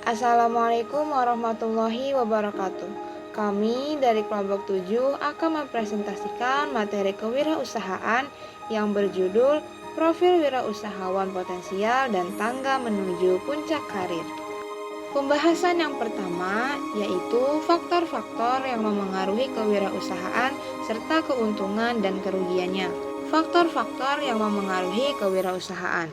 Assalamualaikum warahmatullahi wabarakatuh. Kami dari kelompok 7 akan mempresentasikan materi kewirausahaan yang berjudul Profil Wirausahawan Potensial dan Tangga Menuju Puncak Karir. Pembahasan yang pertama yaitu faktor-faktor yang memengaruhi kewirausahaan serta keuntungan dan kerugiannya. Faktor-faktor yang memengaruhi kewirausahaan.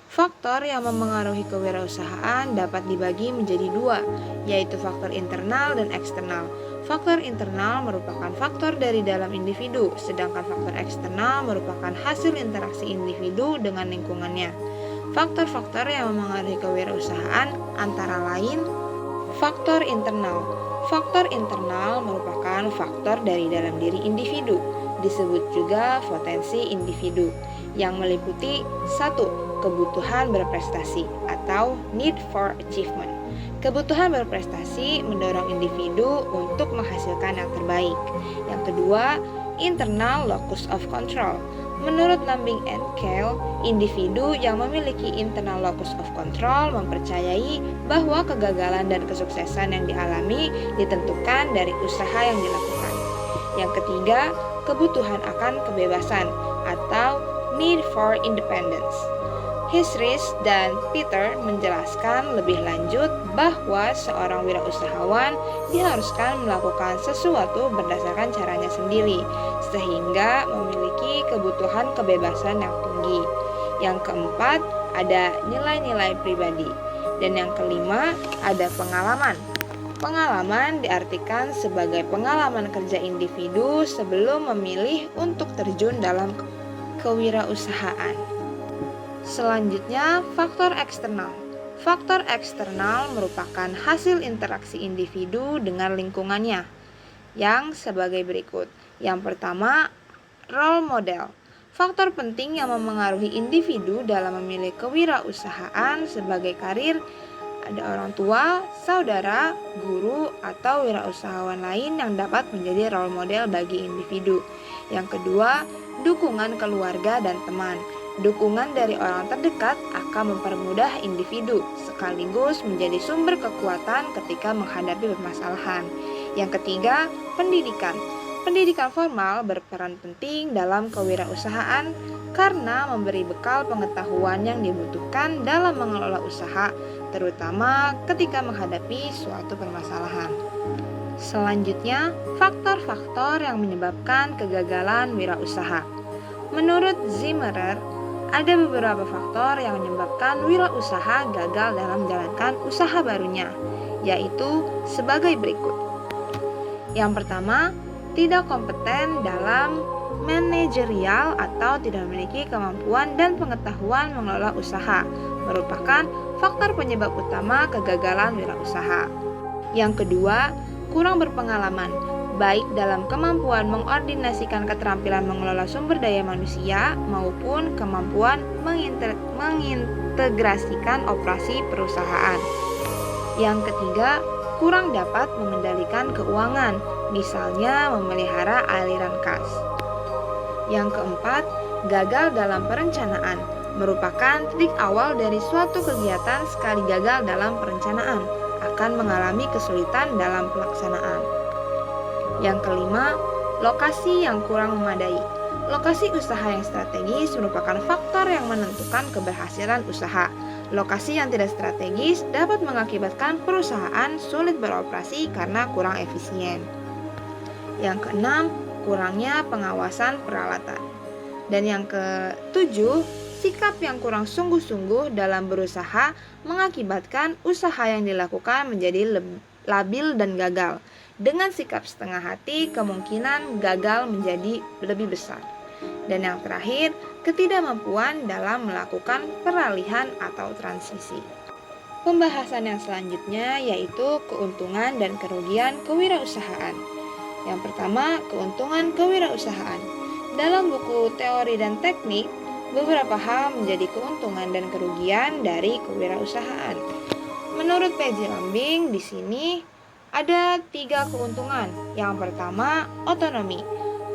Faktor yang memengaruhi kewirausahaan dapat dibagi menjadi dua, yaitu faktor internal dan eksternal. Faktor internal merupakan faktor dari dalam individu, sedangkan faktor eksternal merupakan hasil interaksi individu dengan lingkungannya. Faktor-faktor yang memengaruhi kewirausahaan antara lain faktor internal. Faktor internal merupakan faktor dari dalam diri individu, disebut juga potensi individu, yang meliputi 1. Kebutuhan berprestasi atau need for achievement. Kebutuhan berprestasi mendorong individu untuk menghasilkan yang terbaik. Yang kedua, internal locus of control. Menurut Lambing and Kale, individu yang memiliki internal locus of control mempercayai bahwa kegagalan dan kesuksesan yang dialami ditentukan dari usaha yang dilakukan. Yang ketiga, kebutuhan akan kebebasan atau need for independence. Hisrich dan Peter menjelaskan lebih lanjut bahwa seorang wirausahawan diharuskan melakukan sesuatu berdasarkan caranya sendiri, sehingga memiliki kebutuhan kebebasan yang tinggi. Yang keempat, ada nilai-nilai pribadi. Dan yang kelima, ada pengalaman. Pengalaman diartikan sebagai pengalaman kerja individu sebelum memilih untuk terjun dalam kewirausahaan. Selanjutnya, faktor eksternal. Faktor eksternal merupakan hasil interaksi individu dengan lingkungannya yang sebagai berikut. Yang pertama, role model. Faktor penting yang memengaruhi individu dalam memilih kewirausahaan sebagai karir ada orang tua, saudara, guru, atau wirausahawan lain yang dapat menjadi role model bagi individu. Yang kedua, dukungan keluarga dan teman. Dukungan dari orang terdekat akan mempermudah individu, sekaligus menjadi sumber kekuatan ketika menghadapi permasalahan. Yang ketiga, pendidikan. Pendidikan formal berperan penting dalam kewirausahaan karena memberi bekal pengetahuan yang dibutuhkan dalam mengelola usaha, terutama ketika menghadapi suatu permasalahan. Selanjutnya, faktor-faktor yang menyebabkan kegagalan wirausaha. Menurut Zimmerer, ada beberapa faktor yang menyebabkan wirausaha gagal dalam menjalankan usaha barunya, yaitu sebagai berikut. Yang pertama, tidak kompeten dalam manajerial atau tidak memiliki kemampuan dan pengetahuan mengelola usaha, merupakan faktor penyebab utama kegagalan wirausaha. Yang kedua, kurang berpengalaman, baik dalam kemampuan mengordinasikan keterampilan mengelola sumber daya manusia maupun kemampuan mengintegrasikan operasi perusahaan. Yang ketiga, kurang dapat mengendalikan keuangan, misalnya memelihara aliran kas. Yang keempat, gagal dalam perencanaan, merupakan titik awal dari suatu kegiatan. Sekali gagal dalam perencanaan, akan mengalami kesulitan dalam pelaksanaan. Yang kelima, lokasi yang kurang memadai. Lokasi usaha yang strategis merupakan faktor yang menentukan keberhasilan usaha. Lokasi yang tidak strategis dapat mengakibatkan perusahaan sulit beroperasi karena kurang efisien. Yang keenam, kurangnya pengawasan peralatan. Dan yang ketujuh, sikap yang kurang sungguh-sungguh dalam berusaha mengakibatkan usaha yang dilakukan menjadi labil dan gagal. Dengan sikap setengah hati, kemungkinan gagal menjadi lebih besar. Dan yang terakhir, ketidakmampuan dalam melakukan peralihan atau transisi. Pembahasan yang selanjutnya yaitu keuntungan dan kerugian kewirausahaan. Yang pertama, keuntungan kewirausahaan. Dalam buku Teori dan Teknik, beberapa hal menjadi keuntungan dan kerugian dari kewirausahaan. Menurut P.J. Lambing, di sini ada 3 keuntungan. Yang pertama, otonomi.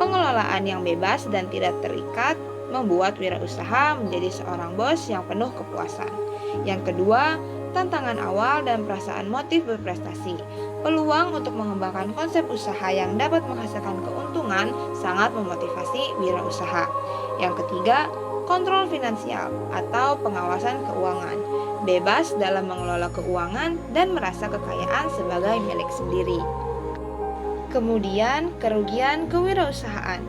Pengelolaan yang bebas dan tidak terikat membuat wirausaha menjadi seorang bos yang penuh kepuasan. Yang kedua, tantangan awal dan perasaan motif berprestasi. Peluang untuk mengembangkan konsep usaha yang dapat menghasilkan keuntungan sangat memotivasi wirausaha. Yang ketiga, kontrol finansial atau pengawasan keuangan. Bebas dalam mengelola keuangan dan merasa kekayaan sebagai milik sendiri. Kemudian, kerugian kewirausahaan.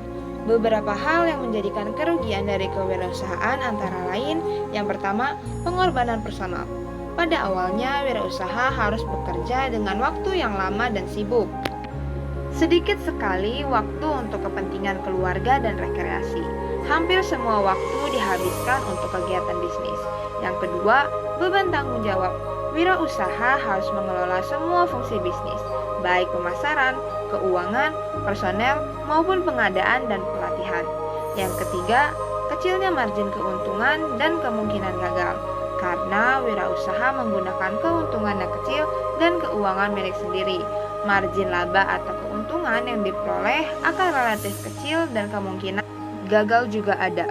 Beberapa hal yang menjadikan kerugian dari kewirausahaan antara lain, yang pertama, pengorbanan personal. Pada awalnya, wirausaha harus bekerja dengan waktu yang lama dan sibuk. Sedikit sekali waktu untuk kepentingan keluarga dan rekreasi. Hampir semua waktu dihabiskan untuk kegiatan bisnis. Yang kedua, beban tanggung jawab. Wirausaha harus mengelola semua fungsi bisnis, baik pemasaran, keuangan, personel, maupun pengadaan dan pelatihan. Yang ketiga, kecilnya margin keuntungan dan kemungkinan gagal, karena wirausaha menggunakan keuntungan yang kecil dan keuangan milik sendiri. Margin laba atau keuntungan yang diperoleh akan relatif kecil dan kemungkinan gagal juga ada.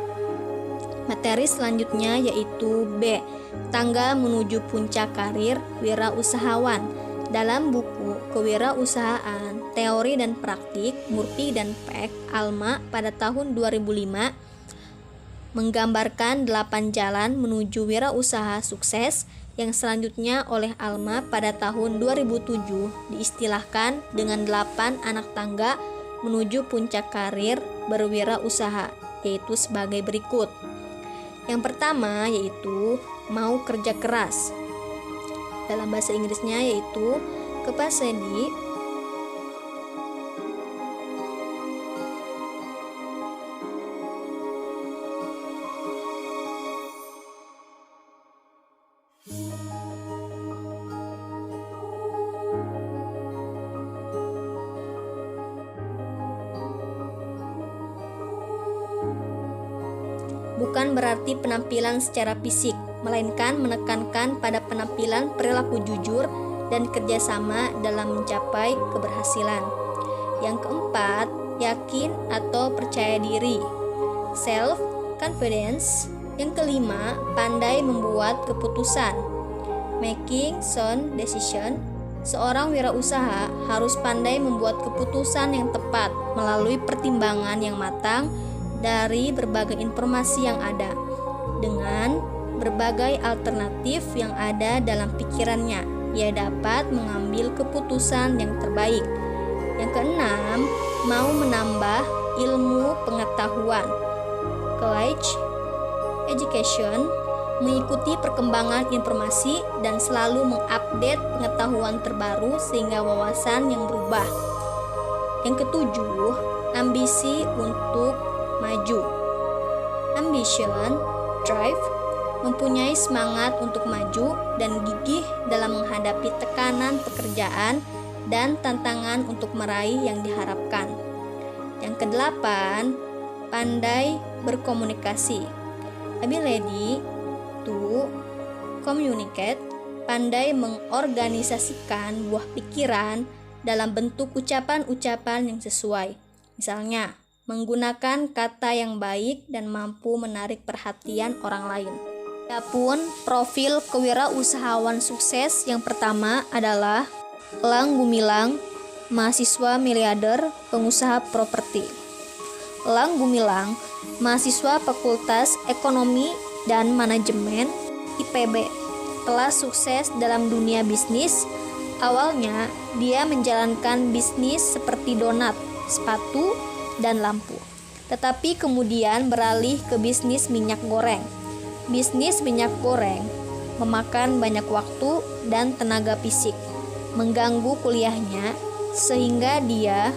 Materi selanjutnya yaitu B. Tangga menuju puncak karir wirausahawan. Dalam buku Kewirausahaan, Teori dan Praktik, Murphy dan Peck, Alma pada tahun 2005 menggambarkan 8 jalan menuju wirausaha sukses yang selanjutnya oleh Alma pada tahun 2007 diistilahkan dengan 8 anak tangga menuju puncak karir berwirausaha, yaitu sebagai berikut. Yang pertama yaitu mau kerja keras. Dalam bahasa Inggrisnya yaitu capacity. Bukan berarti penampilan secara fisik, melainkan menekankan pada penampilan perilaku jujur dan kerjasama dalam mencapai keberhasilan. Yang keempat, yakin atau percaya diri, self-confidence. Yang kelima, pandai membuat keputusan, making sound decision. Seorang wirausaha harus pandai membuat keputusan yang tepat melalui pertimbangan yang matang dari berbagai informasi yang ada, dengan berbagai alternatif yang ada dalam pikirannya. Ia dapat mengambil keputusan yang terbaik. Yang keenam, mau menambah ilmu pengetahuan, college education, mengikuti perkembangan informasi dan selalu mengupdate pengetahuan terbaru sehingga wawasan yang berubah. Yang ketujuh, ambisi untuk maju, ambition, drive, mempunyai semangat untuk maju dan gigih dalam menghadapi tekanan pekerjaan dan tantangan untuk meraih yang diharapkan. Yang kedelapan, pandai berkomunikasi, ability to communicate, pandai mengorganisasikan buah pikiran dalam bentuk ucapan-ucapan yang sesuai. Misalnya, menggunakan kata yang baik dan mampu menarik perhatian orang lain. Adapun profil kewirausahawan sukses yang pertama adalah Elang Gumilang, mahasiswa miliarder, pengusaha properti. Elang Gumilang, mahasiswa Fakultas Ekonomi dan Manajemen IPB, telah sukses dalam dunia bisnis. Awalnya, dia menjalankan bisnis seperti donat, sepatu, dan lampu. Tetapi kemudian beralih ke bisnis minyak goreng. Bisnis minyak goreng memakan banyak waktu dan tenaga fisik, mengganggu kuliahnya, sehingga dia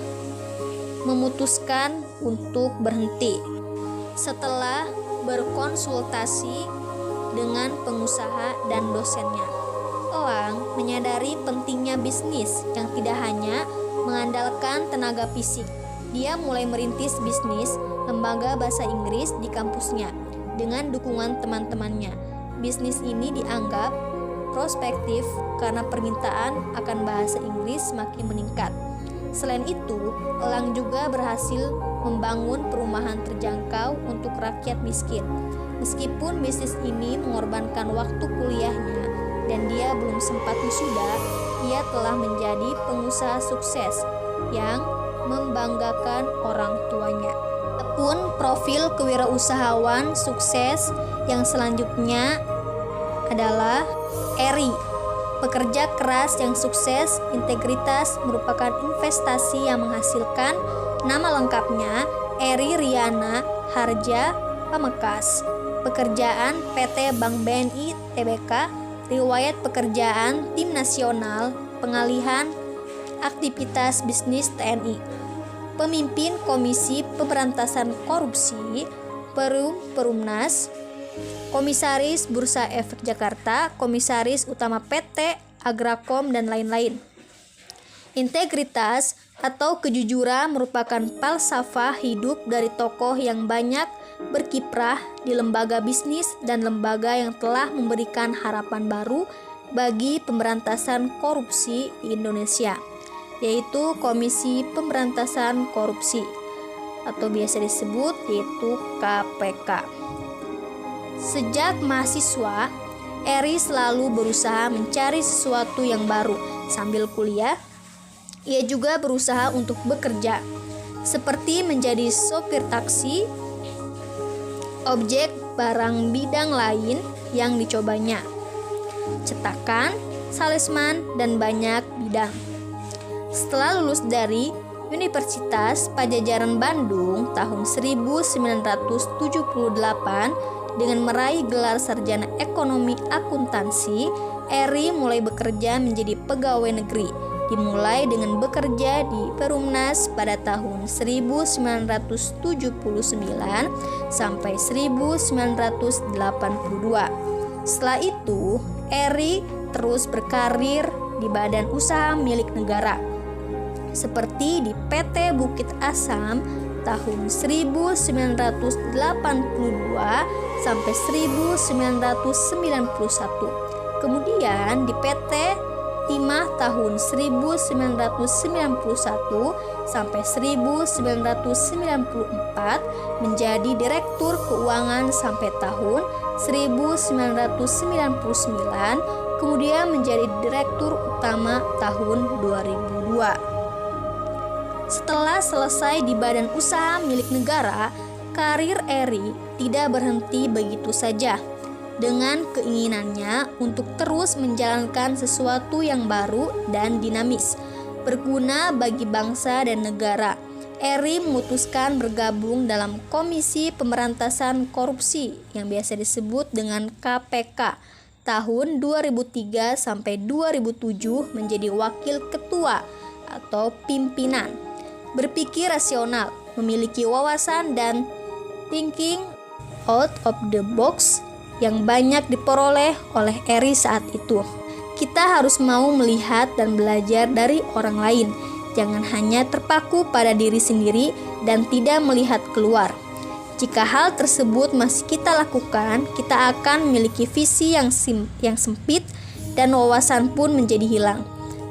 memutuskan untuk berhenti. Setelah berkonsultasi dengan pengusaha dan dosennya, Elang menyadari pentingnya bisnis yang tidak hanya mengandalkan tenaga fisik. Dia mulai merintis bisnis lembaga bahasa Inggris di kampusnya dengan dukungan teman-temannya. Bisnis ini dianggap prospektif karena permintaan akan bahasa Inggris semakin meningkat. Selain itu, Elang juga berhasil membangun perumahan terjangkau untuk rakyat miskin. Meskipun bisnis ini mengorbankan waktu kuliahnya, dan dia belum sempat wisuda, ia telah menjadi pengusaha sukses yang membanggakan orang tuanya. Adapun profil kewirausahawan sukses yang selanjutnya adalah Eri. Pekerja keras yang sukses, integritas merupakan investasi yang menghasilkan. Nama lengkapnya Eri Riana Harja Pamekas. Pekerjaan PT Bank BNI Tbk. Riwayat pekerjaan Tim Nasional Pengalihan Aktivitas Bisnis TNI. Pemimpin Komisi Pemberantasan Korupsi Perumnas. Komisaris Bursa Efek Jakarta, Komisaris Utama PT Agracom, dan lain-lain. Integritas atau kejujuran merupakan falsafah hidup dari tokoh yang banyak berkiprah di lembaga bisnis dan lembaga yang telah memberikan harapan baru bagi pemberantasan korupsi di Indonesia, yaitu Komisi Pemberantasan Korupsi atau biasa disebut yaitu KPK. Sejak mahasiswa, Eri selalu berusaha mencari sesuatu yang baru. Sambil kuliah, ia juga berusaha untuk bekerja, seperti menjadi sopir taksi, objek barang bidang lain yang dicobanya, cetakan, salesman, dan banyak bidang. Setelah lulus dari Universitas Padjadjaran Bandung tahun 1978, dengan meraih gelar sarjana ekonomi akuntansi, Eri mulai bekerja menjadi pegawai negeri. Dimulai dengan bekerja di Perumnas pada tahun 1979 sampai 1982. Setelah itu, Eri terus berkarir di badan usaha milik negara, seperti di PT Bukit Asam tahun 1982 sampai 1991. Kemudian di PT Timah tahun 1991 sampai 1994, menjadi Direktur Keuangan sampai tahun 1999, kemudian menjadi Direktur Utama tahun 2002. Setelah selesai di badan usaha milik negara, karir Eri tidak berhenti begitu saja. Dengan keinginannya untuk terus menjalankan sesuatu yang baru dan dinamis, berguna bagi bangsa dan negara, Eri memutuskan bergabung dalam Komisi Pemberantasan Korupsi yang biasa disebut dengan KPK. Tahun 2003 sampai 2007 menjadi wakil ketua atau pimpinan. Berpikir rasional, memiliki wawasan dan thinking out of the box yang banyak diperoleh oleh Eri saat itu. Kita harus mau melihat dan belajar dari orang lain, jangan hanya terpaku pada diri sendiri dan tidak melihat keluar. Jika hal tersebut masih kita lakukan, kita akan memiliki visi yang sempit dan wawasan pun menjadi hilang.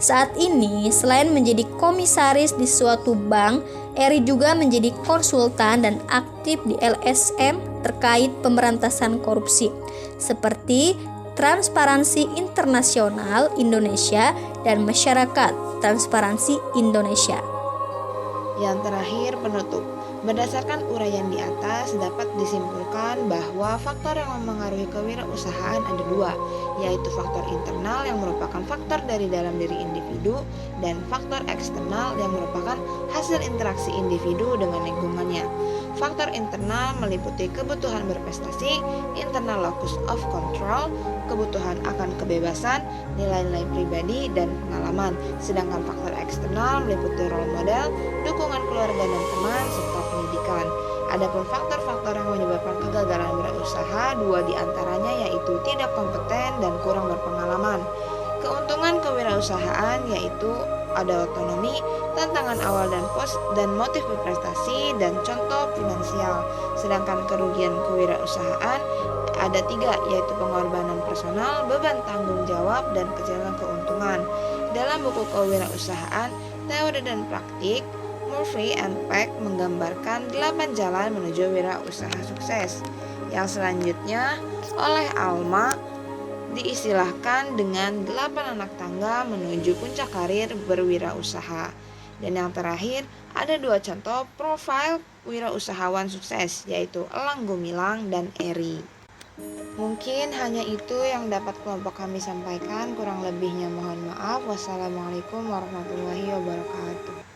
Saat ini, selain menjadi komisaris di suatu bank, Eri juga menjadi konsultan dan aktif di LSM terkait pemberantasan korupsi, seperti Transparansi Internasional Indonesia dan Masyarakat Transparansi Indonesia. Yang terakhir, penutup. Berdasarkan uraian di atas, dapat disimpulkan bahwa faktor yang mempengaruhi kewirausahaan ada dua, yaitu faktor internal yang merupakan faktor dari dalam diri individu dan faktor eksternal yang merupakan hasil interaksi individu dengan lingkungannya. Faktor internal meliputi kebutuhan berprestasi, internal locus of control, kebutuhan akan kebebasan, nilai-nilai pribadi, dan pengalaman. Sedangkan faktor eksternal meliputi role model, dukungan keluarga dan teman, serta pendidikan. Adapun faktor-faktor yang menyebabkan kegagalan berusaha, dua diantaranya yaitu tidak kompeten dan kurang berpengalaman. Keuntungan kewirausahaan yaitu ada otonomi, tantangan awal dan motif berprestasi, dan contoh finansial. Sedangkan kerugian kewirausahaan ada tiga, yaitu pengorbanan personal, beban tanggung jawab, dan kecelakaan keuntungan. Dalam buku kewirausahaan, teori dan praktik, Murphy and Peck menggambarkan 8 jalan menuju wirausaha sukses. Yang selanjutnya oleh Alma diistilahkan dengan 8 anak tangga menuju puncak karir berwirausaha. Dan yang terakhir, ada 2 contoh profil wirausahawan sukses, yaitu Elang Gumilang dan Eri. Mungkin hanya itu yang dapat kelompok kami sampaikan, kurang lebihnya mohon maaf. Wassalamualaikum warahmatullahi wabarakatuh.